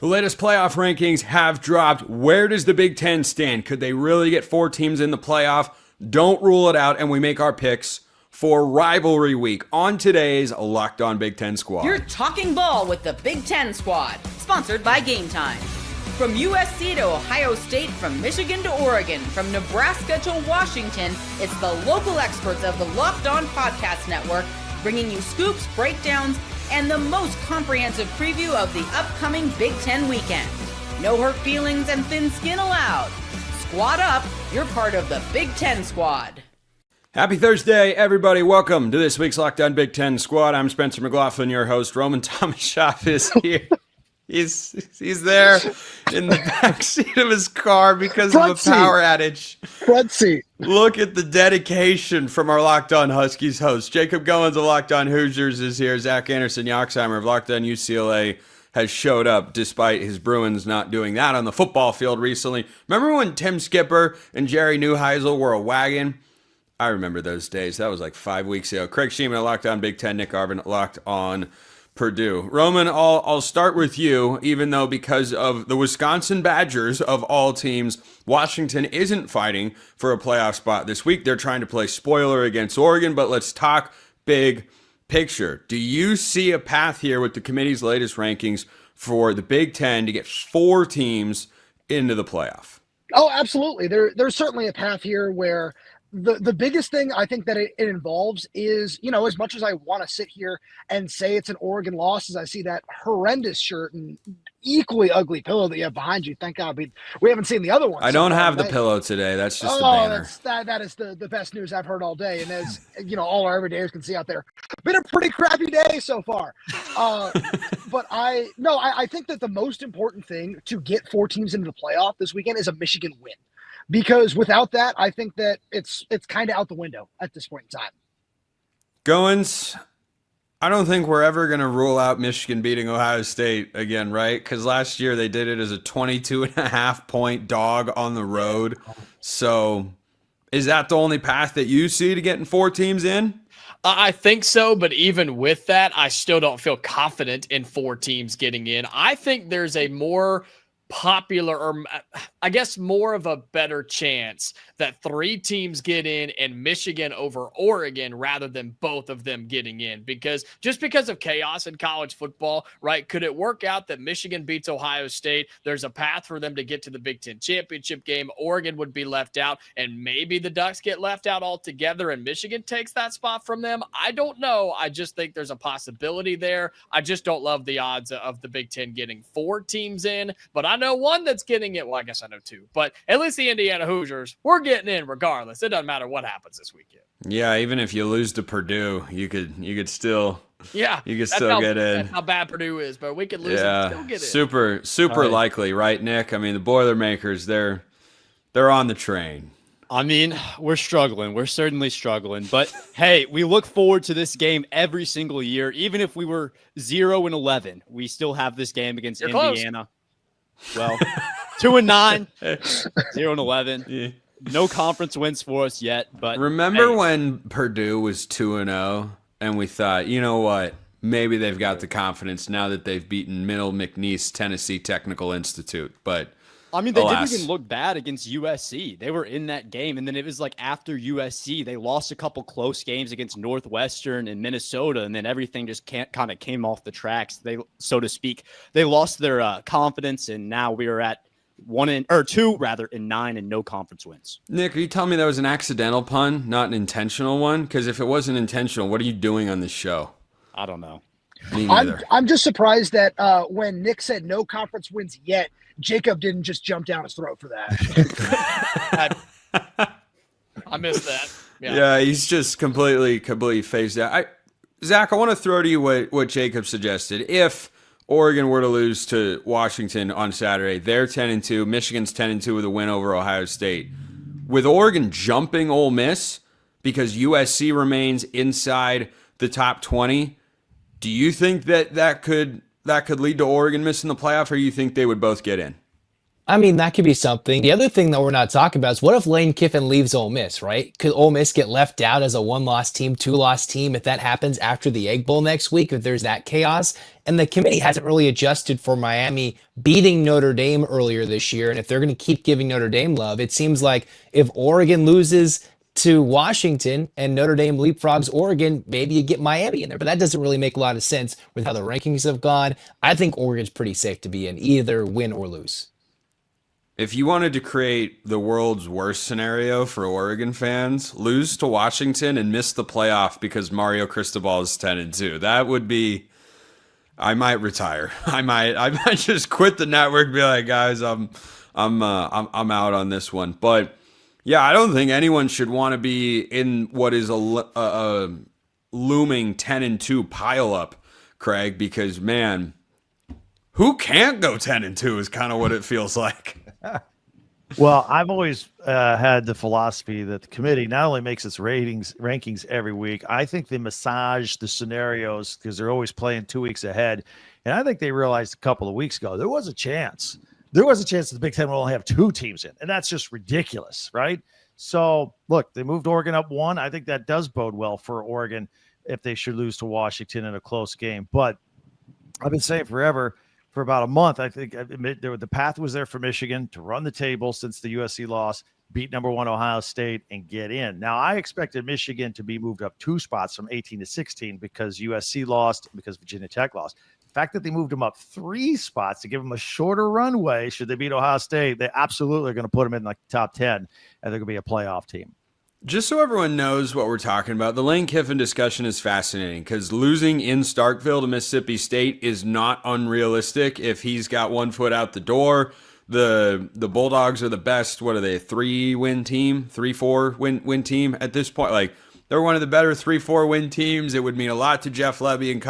The latest playoff rankings have dropped. Where does the Big Ten stand? Could they really get 4 teams in the playoff? Don't rule it out, and we make our picks for Rivalry Week on today's Locked On Big Ten Squad. You're talking ball with the Big Ten Squad, sponsored by Game Time. From USC to Ohio State, from Michigan to Oregon, from Nebraska to Washington, it's the local experts of the Locked On Podcast Network bringing you scoops, breakdowns, and the most comprehensive preview of the upcoming Big Ten weekend. No hurt feelings and thin skin allowed. Squad up, you're part of the Big Ten Squad. Happy Thursday, everybody. Welcome to this week's Locked On Big Ten Squad. I'm Spencer McLaughlin, your host. Roman Tomashoff is here. He's there in the backseat of his car because of a power outage. Front seat. Look at the dedication from our Locked On Huskies host. Jacob Goins of Locked On Hoosiers is here. Zach Anderson-Yoxheimer of Locked On UCLA has showed up despite his Bruins not doing that on the football field recently. Remember when Tim Skipper and Jerry Neuheisel were a wagon? I remember those days. That was like 5 weeks ago. Craig Shemon at Locked On Big Ten. Nick Arvin at Locked On Purdue. Roman, I'll start with you, even though because of the Wisconsin Badgers of all teams, Washington isn't fighting for a playoff spot this week. They're trying to play spoiler against Oregon, but let's talk big picture. Do you see a path here with the committee's latest rankings for the Big Ten to get 4 teams into the playoff? Oh, absolutely. There's certainly a path here where the biggest thing I think that it involves is, as much as I want to sit here and say it's an Oregon loss, as I see that horrendous shirt and equally ugly pillow that you have behind you. Thank God we haven't seen the other one. I don't have the pillow today. That's just a banner. That is the best news I've heard all day. And as all our everydayers can see out there, been a pretty crappy day so far. But I think that the most important thing to get 4 teams into the playoff this weekend is a Michigan win. Because without that, I think that it's kind of out the window at this point in time. Goins, I don't think we're ever going to rule out Michigan beating Ohio State again, right? Because last year they did it as a 22.5-point dog on the road. So is that the only path that you see to getting 4 teams in? I think so, but even with that, I still don't feel confident in 4 teams getting in. I think there's a more popular, or I guess more of a better chance that 3 teams get in and Michigan over Oregon rather than both of them getting in, because of chaos in college football, right? Could it work out that Michigan beats Ohio State? There's a path for them to get to the Big Ten championship game. Oregon would be left out, and maybe the Ducks get left out altogether and Michigan takes that spot from them. I don't know. I just think there's a possibility there. I just don't love the odds of the Big Ten getting 4 teams in, but I know one that's getting it. Well, I guess I know 2, but at least the Indiana Hoosiers, we're getting in regardless. It doesn't matter what happens this weekend. Yeah, even if you lose to Purdue, you could still get in. That's how bad Purdue is, but we could lose and still get in. Super likely, right, Nick? I mean, the Boilermakers, they're on the train. I mean, we're struggling. We're certainly struggling. But, hey, we look forward to this game every single year. Even if we were 0-11, we still have this game against Indiana. Well, 2-9, 0-11. Yeah. No conference wins for us yet. But remember when Purdue was 2-0 and we thought, you know what? Maybe they've got the confidence now that they've beaten Middle McNeese Tennessee Technical Institute. But I mean, they didn't even look bad against USC. They were in that game. And then it was like after USC, they lost a couple close games against Northwestern and Minnesota. And then everything just kind of came off the tracks, so to speak. They lost their confidence. And now we are at 2 in 9 and no conference wins. Nick, are you telling me that was an accidental pun, not an intentional one? Because if it wasn't intentional, what are you doing on this show? I don't know. Me neither. I'm just surprised that when Nick said no conference wins yet, Jacob didn't just jump down his throat for that. I missed that. Yeah, he's just completely phased out. Zach, I want to throw to you what Jacob suggested. If Oregon were to lose to Washington on Saturday, they're 10-2. Michigan's 10-2 with a win over Ohio State. With Oregon jumping Ole Miss because USC remains inside the top 20, do you think that could lead to Oregon missing the playoff, or you think they would both get in? I mean, that could be something. The other thing that we're not talking about is what if Lane Kiffin leaves Ole Miss, right? Could Ole Miss get left out as a one-loss team, two-loss team if that happens after the Egg Bowl next week, if there's that chaos? And the committee hasn't really adjusted for Miami beating Notre Dame earlier this year. And if they're going to keep giving Notre Dame love, it seems like if Oregon loses to Washington and Notre Dame leapfrogs Oregon, maybe you get Miami in there. But that doesn't really make a lot of sense with how the rankings have gone. I think Oregon's pretty safe to be in, either win or lose. If you wanted to create the world's worst scenario for Oregon fans, lose to Washington and miss the playoff because Mario Cristobal is 10-2. That would be, I might retire. I might just quit the network and be like, guys, I'm out on this one. But yeah, I don't think anyone should want to be in what is a looming 10-2 pileup, Craig, because man, who can't go 10-2 is kind of what it feels like. Well, I've always had the philosophy that the committee not only makes its rankings every week, I think they massage the scenarios because they're always playing 2 weeks ahead. And I think they realized a couple of weeks ago there was a chance. There was a chance that the Big Ten will only have 2 teams in, and that's just ridiculous, right? So, look, they moved Oregon up 1. I think that does bode well for Oregon if they should lose to Washington in a close game. But I've been saying forever, for about a month, I think the path was there for Michigan to run the table since the USC loss, beat number 1 Ohio State, and get in. Now, I expected Michigan to be moved up 2 spots from 18 to 16 because USC lost, because Virginia Tech lost. The fact that they moved them up 3 spots to give them a shorter runway, should they beat Ohio State, they absolutely are going to put them in like the top 10, and they're going to be a playoff team. Just so everyone knows what we're talking about, the Lane Kiffin discussion is fascinating because losing in Starkville to Mississippi State is not unrealistic if he's got 1 foot out the door. The Bulldogs are the best, what are they, 3-win team, 3-4 win team at this point? Like, they're one of the better 3-4 win teams. It would mean a lot to Jeff Levy and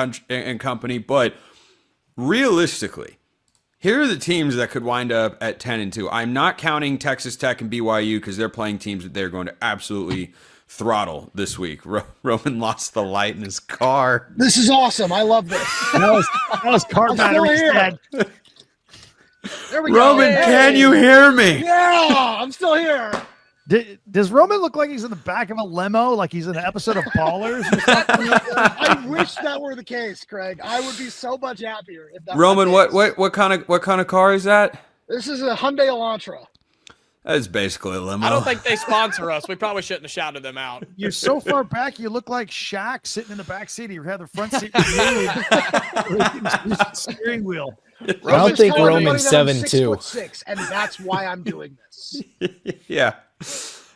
company, but realistically, here are the teams that could wind up at 10-2. I'm not counting Texas Tech and BYU because they're playing teams that they're going to absolutely throttle this week. Roman lost the light in his car. This is awesome. I love this. That was car battery dead. There we Roman, go. can you hear me? Yeah, I'm still here. Does Roman look like he's in the back of a limo, like he's in an episode of Ballers or something? I wish that were the case, Craig. I would be so much happier if that Roman, were the case. what kind of car is that? This is a Hyundai Elantra. That's basically a limo. I don't think they sponsor us. We probably shouldn't have shouted them out. You're so far back, you look like Shaq sitting in the back seat. You have the front seat steering wheel. I don't think Roman's 7'2". 6'6", and that's why I'm doing this. Yeah.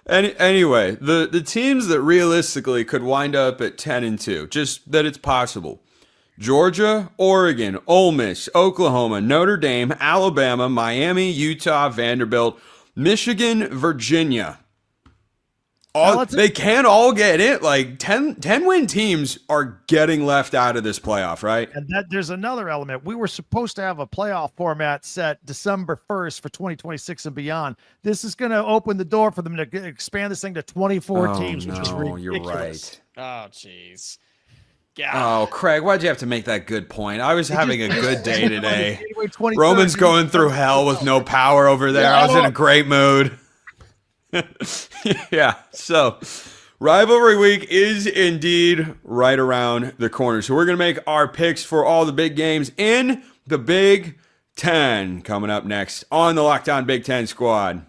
Anyway, the teams that realistically could wind up at 10-2, just that it's possible. Georgia, Oregon, Ole Miss, Oklahoma, Notre Dame, Alabama, Miami, Utah, Vanderbilt, Michigan, Virginia. They can't all get in. Like 10-win teams are getting left out of this playoff, right? And there's another element. We were supposed to have a playoff format set December 1st for 2026 and beyond. This is going to open the door for them to expand this thing to 24 teams, which is ridiculous. You're right. Oh, jeez. Oh, Craig, why'd you have to make that good point? I was having a good day today. January 23rd. Roman's going through hell with no power over there. I was in a great mood. Yeah, so rivalry week is indeed right around the corner. So we're going to make our picks for all the big games in the Big Ten coming up next on the Locked On Big Ten Squad.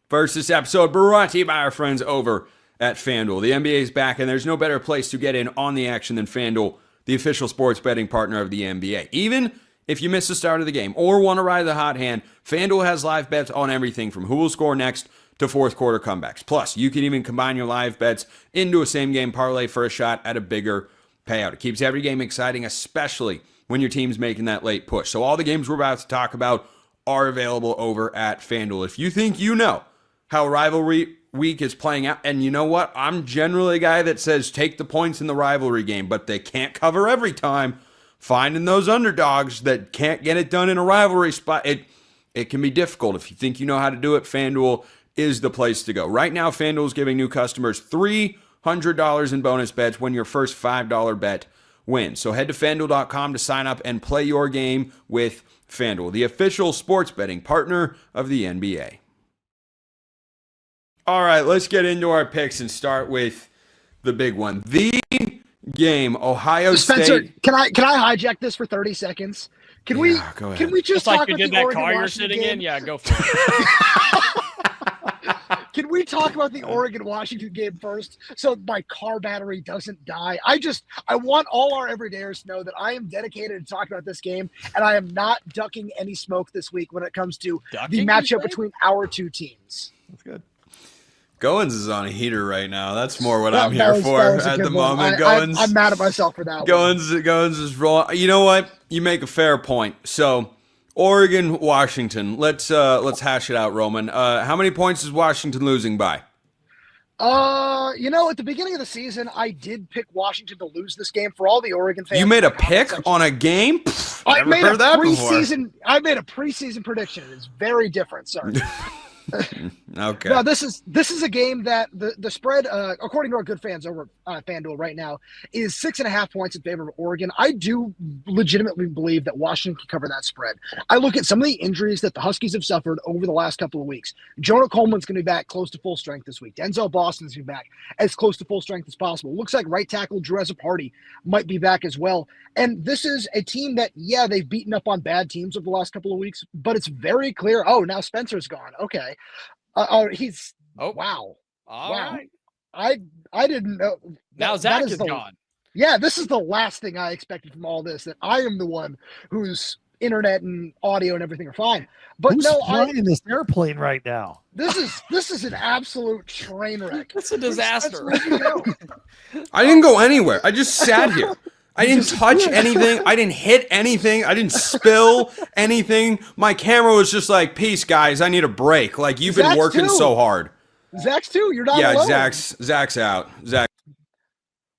First, this episode brought to you by our friends over at FanDuel. The NBA is back, and there's no better place to get in on the action than FanDuel, the official sports betting partner of the NBA. Even if you miss the start of the game or want to ride the hot hand, FanDuel has live bets on everything from who will score next to fourth quarter comebacks. Plus, you can even combine your live bets into a same-game parlay for a shot at a bigger payout. It keeps every game exciting, especially when your team's making that late push. So all the games we're about to talk about are available over at FanDuel. If you think you know how rivalry week is playing out, and you know what? I'm generally a guy that says take the points in the rivalry game, but they can't cover every time. Finding those underdogs that can't get it done in a rivalry spot, it can be difficult. If you think you know how to do it, FanDuel is the place to go. Right now, FanDuel is giving new customers $300 in bonus bets when your first $5 bet win. So head to FanDuel.com to sign up and play your game with FanDuel, the official sports betting partner of the NBA. All right, let's get into our picks and start with the big one. The game, Ohio Spencer, State. can I hijack this for 30 seconds? Can we go ahead. Can we just Just like talk you about did the that Oregon car you're Washington sitting game? in? Yeah, go for it. Can we talk about the Oregon Washington game first so my car battery doesn't die? I want all our everydayers to know that I am dedicated to talking about this game, and I am not ducking any smoke this week when it comes to the Ducking, matchup you say? between our two teams. That's good. Goins is on a heater right now. That's more what That- I'm that here was- for that was a at good the one. moment. I'm mad at myself for that one. Goins is rolling. You know what? You make a fair point. So, Oregon, Washington. Let's hash it out, Roman. How many points is Washington losing by? At the beginning of the season, I did pick Washington to lose this game for all the Oregon fans. You made a in the comment pick section. on a game? Pfft, I never made heard a that before. I made a preseason prediction. It's very different, sir. Okay. No, this is a game that the spread, according to our good fans over FanDuel right now, is 6.5 points in favor of Oregon. I do legitimately believe that Washington can cover that spread. I look at some of the injuries that the Huskies have suffered over the last couple of weeks. Jonah Coleman's going to be back close to full strength this week. Denzel Boston's going to be back as close to full strength as possible. Looks like right tackle Drew Party might be back as well. And this is a team that, yeah, they've beaten up on bad teams over the last couple of weeks, but it's very clear. Oh, now Spencer's gone. Okay. He's wow. All Wow. right. I didn't know. Now that Zach is is the- gone. Yeah, this is the last thing I expected from all this. That I am the one whose internet and audio and everything are fine. But Who's no, flying this airplane right now? this is an absolute train wreck. It's a disaster. Where'd you go? I didn't go anywhere. I just sat here. I didn't touch anything. I didn't hit anything. I didn't spill anything. My camera was just like, peace, guys. I need a break. Like, you've been Zach's working too. so hard. Zach's too. You're not Yeah, alone. Zach's out. Zach.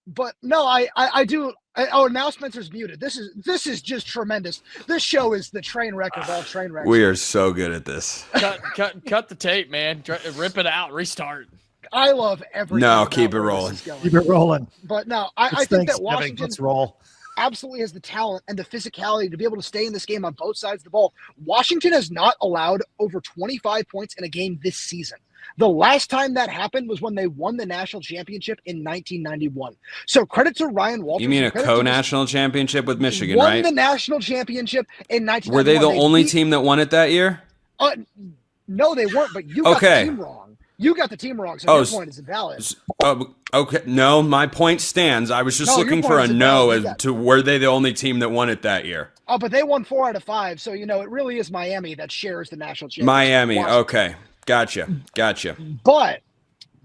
But no, I do. Oh, now Spencer's muted. This is just tremendous. This show is the train wreck of all train wrecks. We are so good at this. Cut the tape, man. Rip it out. Restart. I love everything. No, about keep it where this rolling. is going. Keep it rolling. But no, I It's think that Thanksgiving. Washington Let's roll. absolutely has the talent and the physicality to be able to stay in this game on both sides of the ball. Washington has not allowed over 25 points in a game this season. The last time that happened was when they won the national championship in 1991. So credit to Ryan Walters. You mean a credit to co-national championship with Michigan, won right? the national championship in 1991. Were they the only beat- team that won it that year? No, they weren't, but you got Okay. the team wrong. You got the team wrong, so Oh, your s- point is invalid. Okay. No, my point stands. I was just No, your looking for point a is no invalid. as to were they the only team that won it that year? Oh, but they won 4 out of 5, so it really is Miami that shares the national championship. Miami. Washington. Okay. Gotcha. But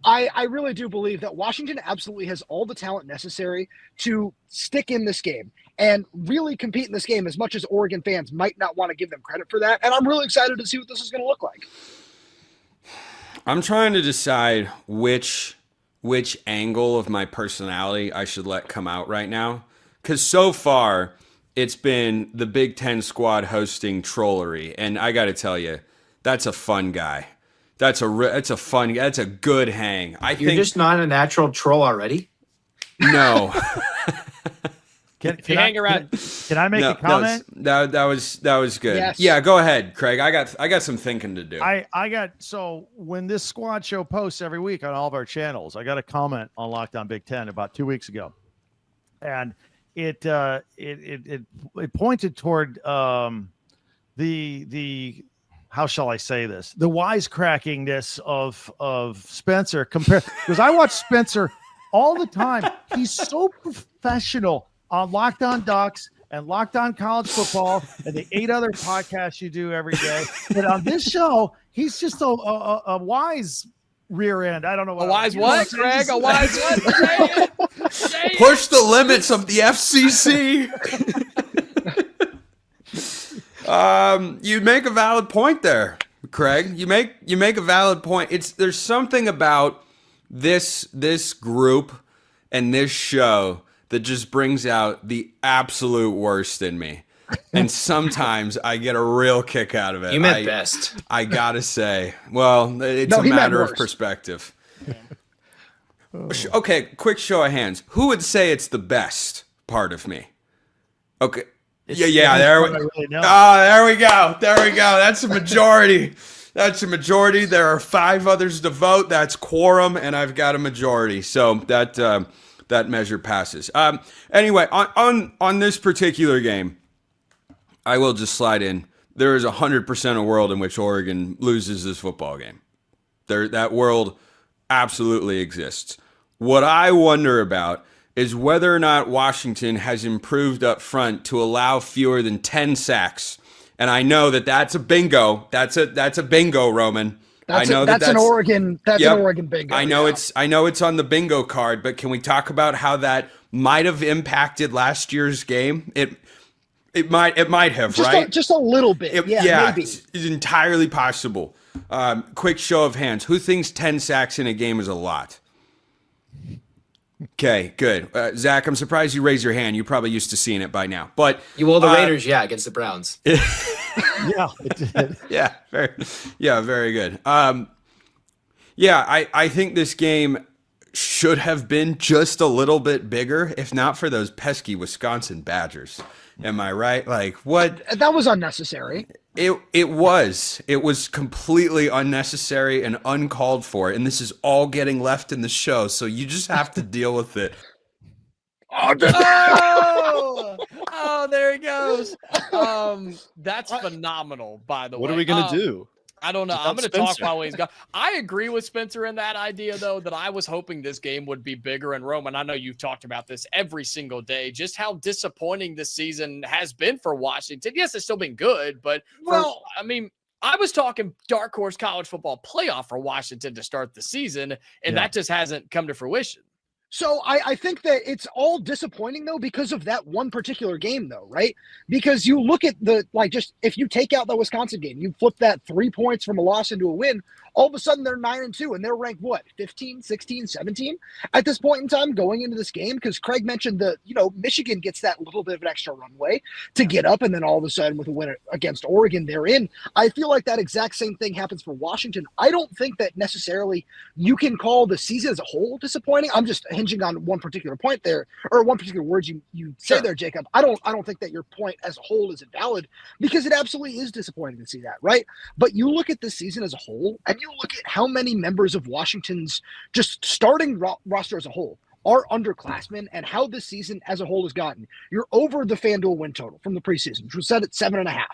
I really do believe that Washington absolutely has all the talent necessary to stick in this game and really compete in this game, as much as Oregon fans might not want to give them credit for that. And I'm really excited to see what this is going to look like. I'm trying to decide which angle of my personality I should let come out right now. Because so far, it's been the Big Ten squad hosting trollery. And I got to tell you, that's a fun guy. That's a good hang. You're just not a natural troll already. No. Can you hang around- Can I make a comment? That was good. Yes. Yeah, go ahead, Craig. I got some thinking to do. I got so when this squad show posts every week on all of our channels, I got a comment on Lockdown Big Ten about 2 weeks ago, and it pointed toward the how shall I say this, the wisecrackingness of Spencer compared, because I watch Spencer all the time. He's so professional on Locked On Ducks and Locked On College Football and the 8 other podcasts you do every day. But on this show, he's just a wise rear end. I don't know A wise what, Greg? A wise what? Say it. Say it. Push the limits of the FCC. You make a valid point there, Craig. You make a valid point. There's something about this group and this show that just brings out the absolute worst in me. And sometimes I get a real kick out of it. You meant best. I gotta say. Well, it's No, a he meant matter of worst. perspective. Okay, quick show of hands. Who would say it's the best part of me. Okay. It's Yeah. the There only we one I really know. There we go. There we go. That's a majority. That's a majority. There are 5 others to vote. That's quorum, and I've got a majority. So that measure passes. Anyway, on this particular game, I will just slide in. There is 100% a world in which Oregon loses this football game. That world absolutely exists. What I wonder about is whether or not Washington has improved up front to allow fewer than 10 sacks. And I know that's a bingo. That's a bingo, Roman. That's I know that's an Oregon. That's Yep. an Oregon bingo. I know yeah. I know it's on the bingo card, but can we talk about how that might have impacted last year's game? It might have, just right? just a little bit. Maybe. It's entirely possible. Quick show of hands. Who thinks 10 sacks in a game is a lot? Okay, good. Zach, I'm surprised you raised your hand. You're probably used to seeing it by now. But The Raiders, against the Browns. Yeah, it did. very good. I think this game should have been just a little bit bigger, if not for those pesky Wisconsin Badgers. Am I right? Like, what? That was unnecessary. It was completely unnecessary and uncalled for, and this is all getting left in the show, so you just have to deal with it. Oh, there he goes. That's phenomenal, by the way. What are we going to do? I don't know. Without I'm going to talk Spencer. while he's gone. I agree with Spencer in that idea, though, that I was hoping this game would be bigger. And Roman, I know you've talked about this every single day, just how disappointing this season has been for Washington. Yes, it's still been good, but I was talking dark horse college football playoff for Washington to start the season, and that just hasn't come to fruition. So I think that it's all disappointing, though, because of that one particular game, though, right? Because you look at if you take out the Wisconsin game, you flip that 3 points from a loss into a win, all of a sudden they're 9-2 and they're ranked, 15, 16, 17 at this point in time going into this game? Because Craig mentioned Michigan gets that little bit of an extra runway to get up, and then all of a sudden with a win against Oregon, they're in. I feel like that exact same thing happens for Washington. I don't think that necessarily you can call the season as a whole disappointing. I'm just hinging on one particular point there, or one particular word you say there, Jacob. I don't think that your point as a whole is invalid, because it absolutely is disappointing to see that, right? But you look at this season as a whole, and you look at how many members of Washington's just starting roster as a whole are underclassmen, and how this season as a whole has gotten. You're over the FanDuel win total from the preseason, which was set at 7.5.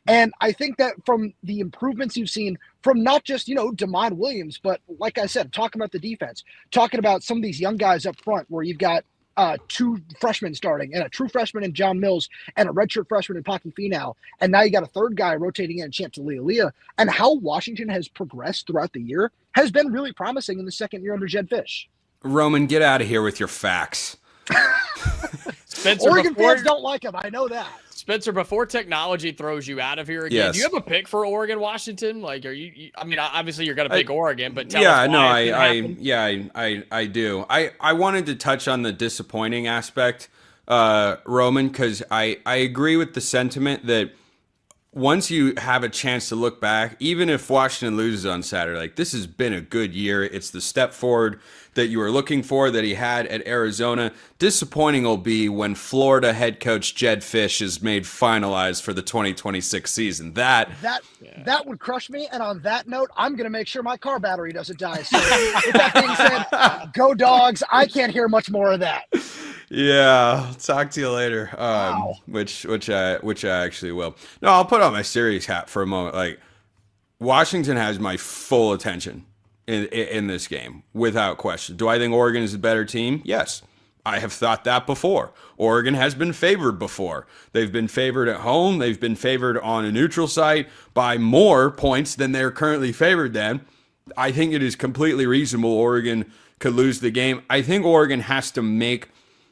And I think that from the improvements you've seen from not just, DeMond Williams, but like I said, talking about the defense, talking about some of these young guys up front where you've got 2 freshmen starting, and a true freshman in John Mills, and a redshirt freshman in Pocky Finau, and now you got a third guy rotating in, Champ Leah, and how Washington has progressed throughout the year has been really promising in the second year under Jed Fish. Roman, get out of here with your facts. Spencer, Oregon fans don't like him. I know that. Spencer, before technology throws you out of here again, Yes. do you have a pick for Oregon, Washington? Like, are you obviously you're going to pick Oregon, but tell Yeah, us no, why it didn't happen. I do. I wanted to touch on the disappointing aspect, Roman, because I agree with the sentiment that once you have a chance to look back, even if Washington loses on Saturday, like, this has been a good year. It's the step forward that you were looking for that he had at Arizona. Disappointing will be when Florida head coach Jed Fish is made finalized for the 2026 season. That would crush me. And on that note, I'm going to make sure my car battery doesn't die. So with that being said, go Dogs. I can't hear much more of that. Yeah, I'll talk to you later. Wow. Which I actually will. No, I'll put on my serious hat for a moment. Like, Washington has my full attention in this game, without question. Do I think Oregon is a better team? Yes. I have thought that before. Oregon has been favored before. They've been favored at home. They've been favored on a neutral site by more points than they're currently favored then. I think it is completely reasonable Oregon could lose the game. I think Oregon has to make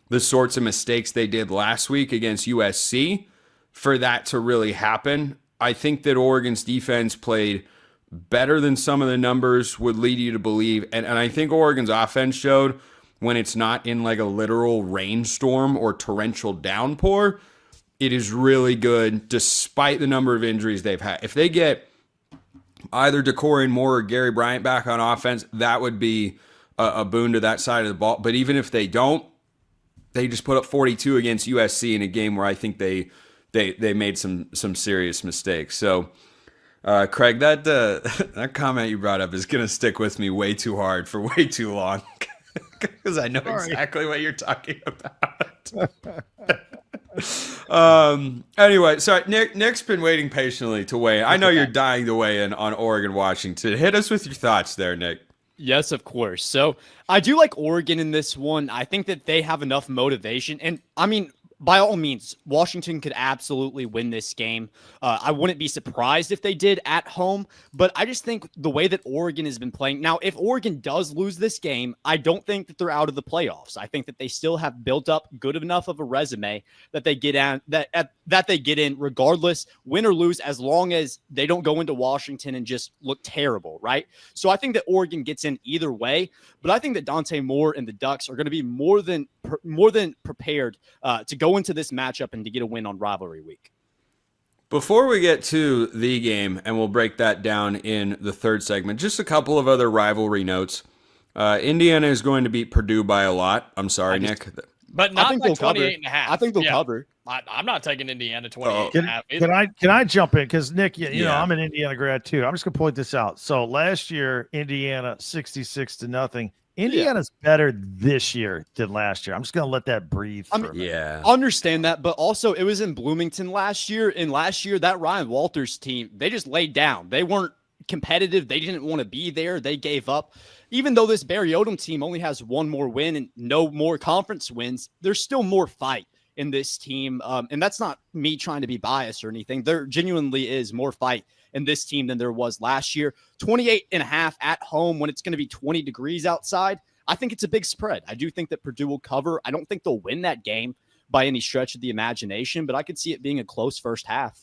the sorts of mistakes they did last week against USC for that to really happen. I think that Oregon's defense played better than some of the numbers would lead you to believe. And I think Oregon's offense showed when it's not in like a literal rainstorm or torrential downpour, it is really good despite the number of injuries they've had. If they get either De'Corian Moore or Gary Bryant back on offense, that would be a boon to that side of the ball. But even if they don't, they just put up 42 against USC in a game where I think they made some serious mistakes. So, Craig, that comment you brought up is going to stick with me way too hard for way too long because I know exactly what you're talking about. Anyway, so Nick's been waiting patiently to weigh in. I know you're dying to weigh in on Oregon, Washington. Hit us with your thoughts there, Nick. Yes, of course. So I do like Oregon in this one. I think that they have enough motivation. And I mean, by all means, Washington could absolutely win this game. I wouldn't be surprised if they did at home, but I just think the way that Oregon has been playing. Now, if Oregon does lose this game, I don't think that they're out of the playoffs. I think that they still have built up good enough of a resume that they get in, that they get in regardless, win or lose, as long as they don't go into Washington and just look terrible, right? So I think that Oregon gets in either way, but I think that Dante Moore and the Ducks are going to be more than prepared to go into this matchup and to get a win on rivalry week. Before we get to the game, and we'll break that down in the third segment, just a couple of other rivalry notes. Indiana is going to beat Purdue by a lot. I'm sorry, Nick. But not by 28 and a half. I think they'll cover. I'm not taking Indiana 28 and a half either. Can I jump in? Because Nick, you know, I'm an Indiana grad too. I'm just gonna point this out. So last year, Indiana 66-0. Indiana's better this year than last year. I'm just going to let that breathe. Understand that, but also it was in Bloomington last year. And last year, that Ryan Walters team, they just laid down. They weren't competitive. They didn't want to be there. They gave up. Even though this Barry Odom team only has one more win and no more conference wins, there's still more fight in this team. And that's not me trying to be biased or anything. There genuinely is more fight in this team than there was last year. 28 and a half at home when it's going to be 20 degrees outside. I think it's a big spread. I do think that Purdue will cover. I don't think they'll win that game by any stretch of the imagination, but I could see it being a close first half.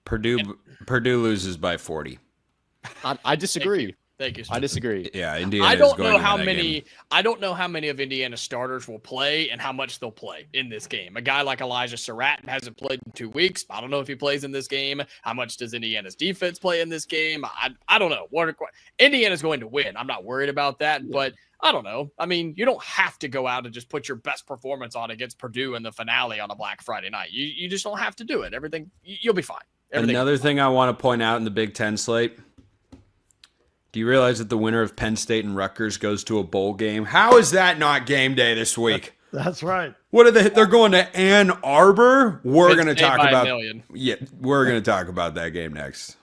Purdue loses by 40. I disagree. Thank you. I disagree. Yeah, Indiana. I don't know how many of Indiana's starters will play and how much they'll play in this game. A guy like Elijah Surratt hasn't played in 2 weeks. I don't know if he plays in this game. How much does Indiana's defense play in this game? I don't know. Indiana's going to win. I'm not worried about that, but I don't know. I mean, you don't have to go out and just put your best performance on against Purdue in the finale on a Black Friday night. You just don't have to do it. You'll be fine. Another thing I want to point out in the Big Ten slate. Do you realize that the winner of Penn State and Rutgers goes to a bowl game? How is that not game day this week? That's right. What are they're going to Ann Arbor? We're going to talk about we're going to talk about that game next.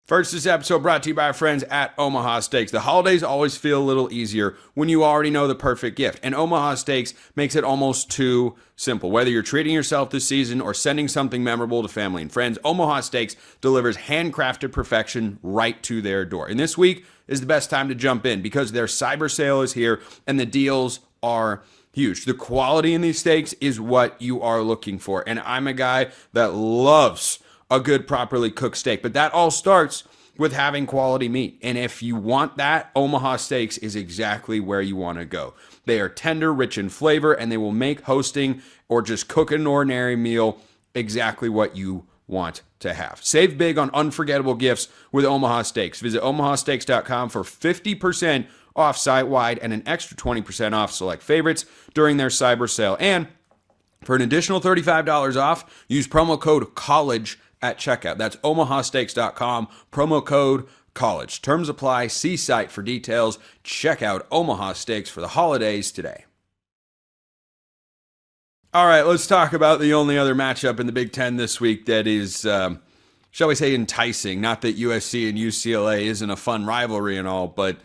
First, this episode brought to you by our friends at Omaha Steaks. The holidays always feel a little easier when you already know the perfect gift, and Omaha Steaks makes it almost too simple. Whether you're treating yourself this season or sending something memorable to family and friends, Omaha Steaks delivers handcrafted perfection right to their door. And this week is the best time to jump in because their cyber sale is here and the deals are huge. The quality in these steaks is what you are looking for, and I'm a guy that loves a good, properly cooked steak. But that all starts with having quality meat. And if you want that, Omaha Steaks is exactly where you want to go. They are tender, rich in flavor, and they will make hosting or just cooking an ordinary meal exactly what you want to have. Save big on unforgettable gifts with Omaha Steaks. Visit omahasteaks.com for 50% off site-wide and an extra 20% off select favorites during their cyber sale. And for an additional $35 off, use promo code COLLEGE at checkout. That's omahasteaks.com, promo code COLLEGE. Terms apply. See site for details. Check out Omaha Steaks for the holidays today. All right, let's talk about the only other matchup in the Big Ten this week that is, shall we say, enticing. Not that USC and UCLA isn't a fun rivalry and all, but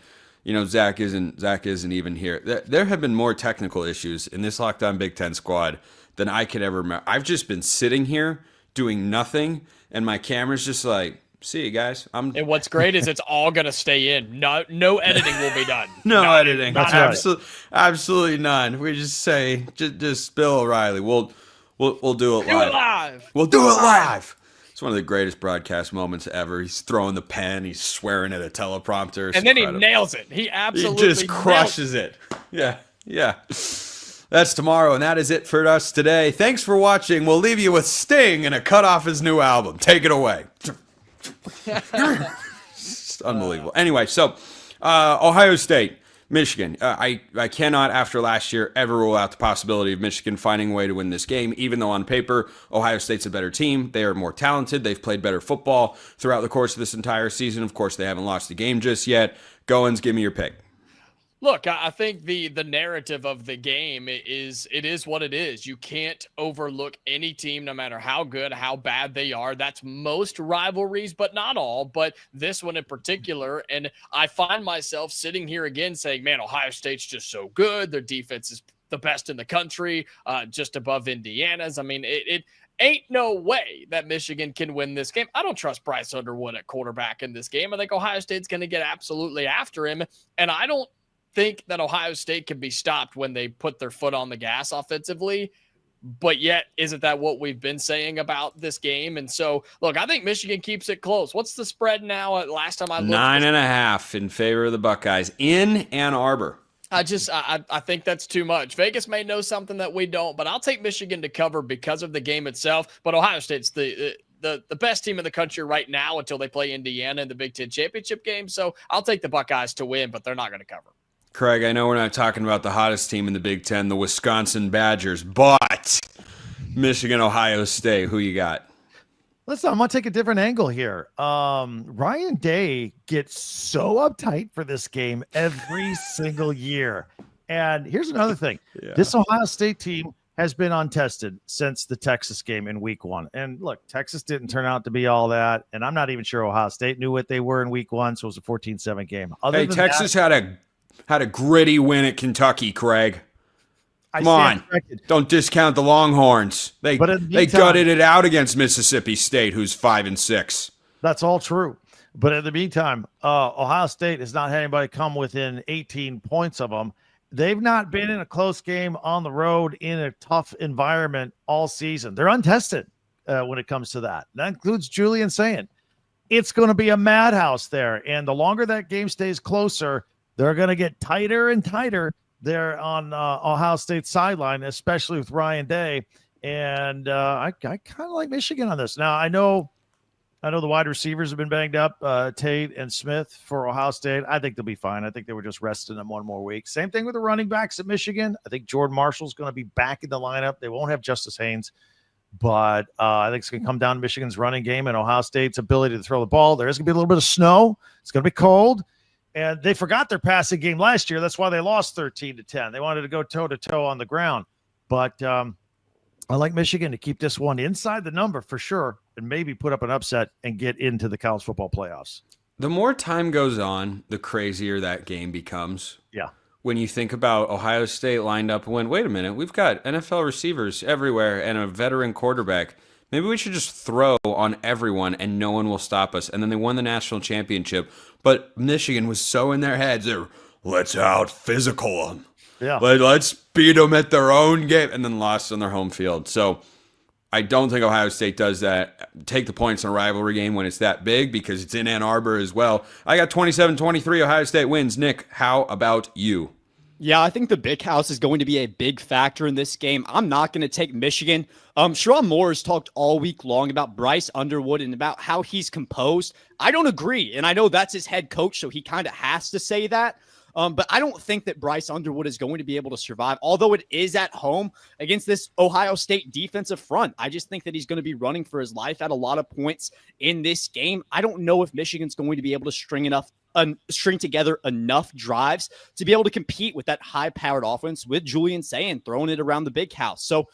you know, Zach isn't even here. There have been more technical issues in this Locked On Big Ten squad than I could ever remember. I've just been sitting here doing nothing, and my camera's just like, see you guys. And what's great is it's all gonna stay in. No editing will be done. No editing. That's Absolutely none. We just say, just Bill O'Reilly. We'll do it live. We'll do it live. It's one of the greatest broadcast moments ever. He's throwing the pen. He's swearing at a teleprompter. And then he nails it. He absolutely just crushes it. Yeah. That's tomorrow, and that is it for us today. Thanks for watching. We'll leave you with Sting and a cut off his new album. Take it away. It's unbelievable. Anyway, so Ohio State Michigan. I cannot, after last year, ever rule out the possibility of Michigan finding a way to win this game, even though on paper, Ohio State's a better team. They are more talented. They've played better football throughout the course of this entire season. Of course, they haven't lost the game just yet. Goins, give me your pick. Look, I think the narrative of the game is what it is. You can't overlook any team, no matter how good, how bad they are. That's most rivalries, but not all. But this one in particular, and I find myself sitting here again saying, "Man, Ohio State's just so good. Their defense is the best in the country, just above Indiana's." I mean, it ain't no way that Michigan can win this game. I don't trust Bryce Underwood at quarterback in this game. I think Ohio State's going to get absolutely after him, and I don't think that Ohio State can be stopped when they put their foot on the gas offensively. But yet, isn't that what we've been saying about this game? And so, look, I think Michigan keeps it close. What's the spread now? Last time I looked, 9.5 in favor of the Buckeyes in Ann Arbor. I think that's too much. Vegas may know something that we don't, but I'll take Michigan to cover because of the game itself. But Ohio State's the best team in the country right now until they play Indiana in the Big Ten championship game. So I'll take the Buckeyes to win, but they're not going to cover. Craig, I know we're not talking about the hottest team in the Big Ten, the Wisconsin Badgers, but Michigan, Ohio State, who you got? Listen, I'm going to take a different angle here. Ryan Day gets so uptight for this game every single year. And here's another thing. Yeah. This Ohio State team has been untested since the Texas game in week 1. And look, Texas didn't turn out to be all that. And I'm not even sure Ohio State knew what they were in week 1. So it was a 14-7 game. Texas had a gritty win at Kentucky, Craig. Come on. Don't discount the Longhorns. They gutted it out against Mississippi State, who's 5-6. That's all true. But in the meantime, Ohio State has not had anybody come within 18 points of them. They've not been in a close game on the road in a tough environment all season. They're untested when it comes to that. That includes Julian saying it's going to be a madhouse there. And the longer that game stays closer, they're going to get tighter and tighter there on Ohio State's sideline, especially with Ryan Day. And I kind of like Michigan on this. Now, I know the wide receivers have been banged up, Tate and Smith for Ohio State. I think they'll be fine. I think they were just resting them one more week. Same thing with the running backs at Michigan. I think Jordan Marshall's going to be back in the lineup. They won't have Justice Haynes. But I think it's going to come down to Michigan's running game and Ohio State's ability to throw the ball. There is going to be a little bit of snow. It's going to be cold. And they forgot their passing game last year. That's why they lost 13-10. They wanted to go toe-to-toe on the ground. But I like Michigan to keep this one inside the number for sure and maybe put up an upset and get into the college football playoffs. The more time goes on, the crazier that game becomes. Yeah. When you think about Ohio State lined up and went, wait a minute, we've got NFL receivers everywhere and a veteran quarterback. Maybe we should just throw on everyone and no one will stop us. And then they won the national championship. But Michigan was so in their heads, let's out physical them. Yeah. Let's beat them at their own game. And then lost on their home field. So I don't think Ohio State does that. Take the points in a rivalry game when it's that big because it's in Ann Arbor as well. I got 27-23. Ohio State wins. Nick, how about you? Yeah, I think the big house is going to be a big factor in this game. I'm not going to take Michigan. Sharon Moore has talked all week long about Bryce Underwood and about how he's composed. I don't agree, and I know that's his head coach, so he kind of has to say that. But I don't think that Bryce Underwood is going to be able to survive, although it is at home against this Ohio State defensive front. I just think that he's going to be running for his life at a lot of points in this game. I don't know if Michigan's going to be able to string together enough drives to be able to compete with that high-powered offense with Julian Sayin throwing it around the big house. So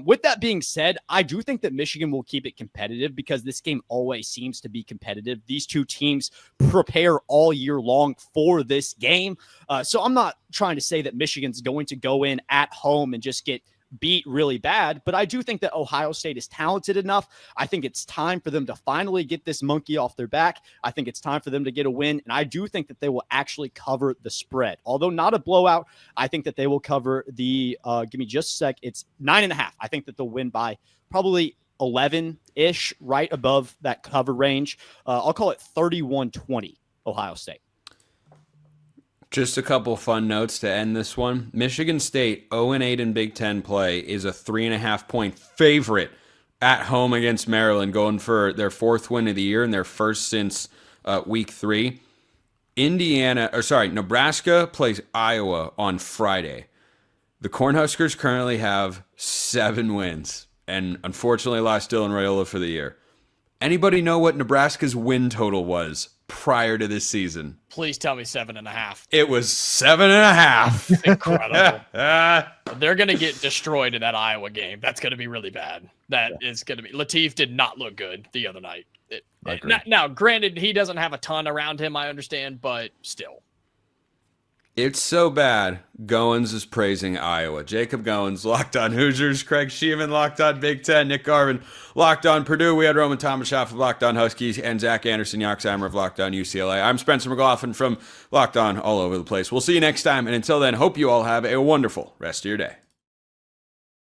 with that being said, I do think that Michigan will keep it competitive because this game always seems to be competitive. These two teams prepare all year long for this game. So I'm not trying to say that Michigan's going to go in at home and just get beat really bad, but I do think that Ohio State is talented enough. I think it's time for them to finally get this monkey off their back. I think it's time for them to get a win, and I do think that they will actually cover the spread. Although not a blowout, I think that they will cover the, give me just a sec, it's 9.5. I think that they'll win by probably 11-ish, right above that cover range. I'll call it 31-20, Ohio State. Just a couple fun notes to end this one. Michigan State, 0-8 in Big Ten play, is a 3.5-point favorite at home against Maryland, going for their fourth win of the year and their first since week 3. Nebraska plays Iowa on Friday. The Cornhuskers currently have 7 wins and unfortunately lost Dylan Raiola for the year. Anybody know what Nebraska's win total was prior to this season? Please tell me 7.5. It was 7.5. Incredible. They're going to get destroyed in that Iowa game. That's going to be really bad. That is going to be. Latif did not look good the other night. Now, granted, he doesn't have a ton around him, I understand, but still. It's so bad. Goins is praising Iowa. Jacob Goins, Locked On Hoosiers. Craig Shemon, Locked On Big Ten. Nick Garvin, Locked On Purdue. We had Roman Tomashoff of Locked On Huskies and Zach Anderson Yoxheimer of Locked On UCLA. I'm Spencer McLaughlin from Locked On all over the place. We'll see you next time. And until then, hope you all have a wonderful rest of your day.